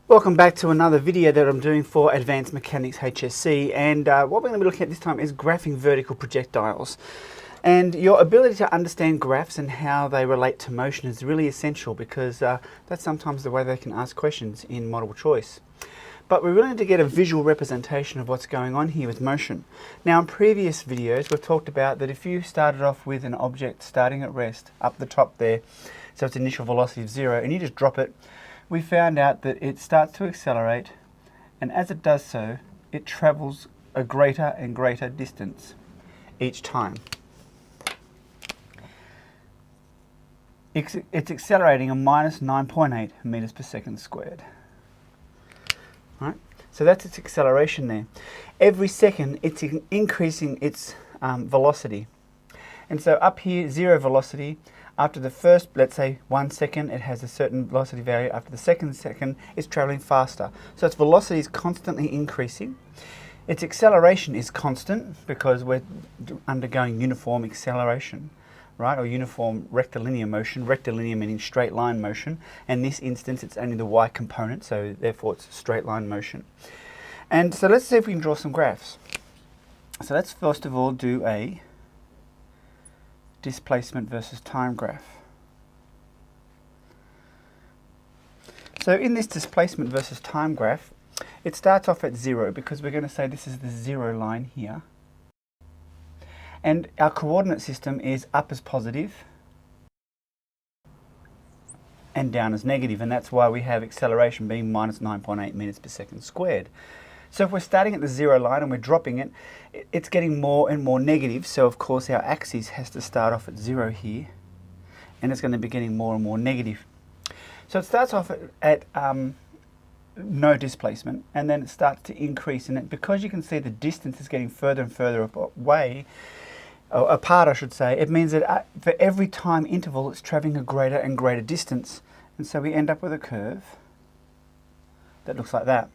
Welcome back to another video that I'm doing for Advanced Mechanics HSC, and what we're going to be looking at this time is graphing vertical projectiles. And your ability to understand graphs and how they relate to motion is really essential because that's sometimes the way they can ask questions in multiple choice. But we really need to get a visual representation of what's going on here with motion. Now in previous videos we've talked about that if you started off with an object starting at rest up the top there, so its initial velocity of 0, and you just drop it, we found out that it starts to accelerate, and as it does so, it travels a greater and greater distance each time. It's accelerating a minus 9.8 meters per second squared. Right? So that's its acceleration there. Every second it's increasing its velocity. And so up here, 0 velocity. After the first, let's say 1 second, it has a certain velocity value. After the second second, it's traveling faster. So its velocity is constantly increasing. Its acceleration is constant because we're undergoing uniform acceleration, right? Or uniform rectilinear motion. Rectilinear meaning straight line motion. In this instance, it's only the y component, so therefore it's straight line motion. And so let's see if we can draw some graphs. So let's first of all do a displacement versus time graph. So in this displacement versus time graph, it starts off at 0 because we're going to say this is the 0 line here. And our coordinate system is up as positive and down as negative, and that's why we have acceleration being minus 9.8 meters per second squared. So if we're starting at the 0 line and we're dropping it, it's getting more and more negative. So of course our axis has to start off at 0 here, and it's going to be getting more and more negative. So it starts off at no displacement, and then it starts to increase. And because you can see the distance is getting further and further away, or apart I should say, it means that for every time interval it's traveling a greater and greater distance. And so we end up with a curve that looks like that.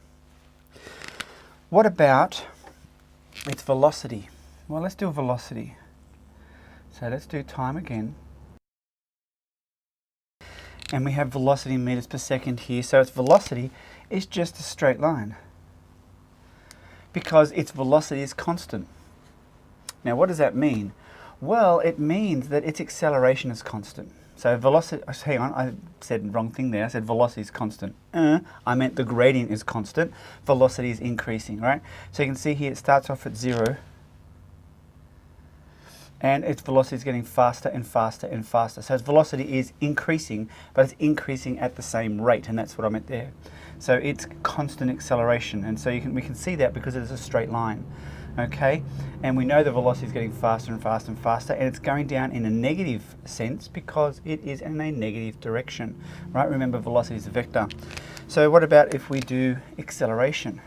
What about its velocity? Well, let's do a velocity. So let's do time again. And we have velocity in meters per second here. So its velocity is just a straight line because its velocity is constant. Now what does that mean? Well, it means that its acceleration is constant. So velocity, hang on, I said the wrong thing there. I said velocity is constant. I meant the gradient is constant. Velocity is increasing, right? So you can see here it starts off at 0. And its velocity is getting faster and faster and faster. So its velocity is increasing, but it's increasing at the same rate. And that's what I meant there. So it's constant acceleration. And so we can see that because it's a straight line. Okay, and we know the velocity is getting faster and faster and faster, and it's going down in a negative sense because it is in a negative direction, right? Remember, velocity is a vector. So what about if we do acceleration?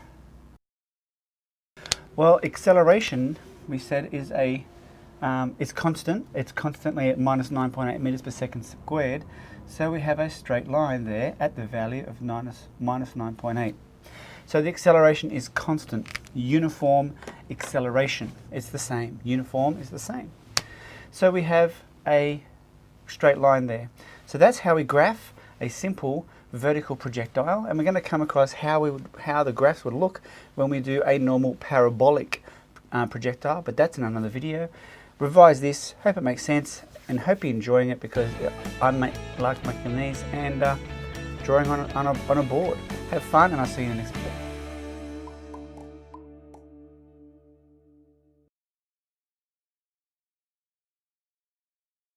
Well, acceleration, we said, is it's constant. It's constantly at minus 9.8 meters per second squared. So we have a straight line there at the value of minus 9.8. So the acceleration is constant. Uniform acceleration is the same. Uniform is the same. So we have a straight line there. So that's how we graph a simple vertical projectile, and we're going to come across how the graphs would look when we do a normal parabolic projectile, but that's in another video. Revise this, hope it makes sense, and hope you're enjoying it because I like making these and drawing on a board. Have fun, and I'll see you in the next video.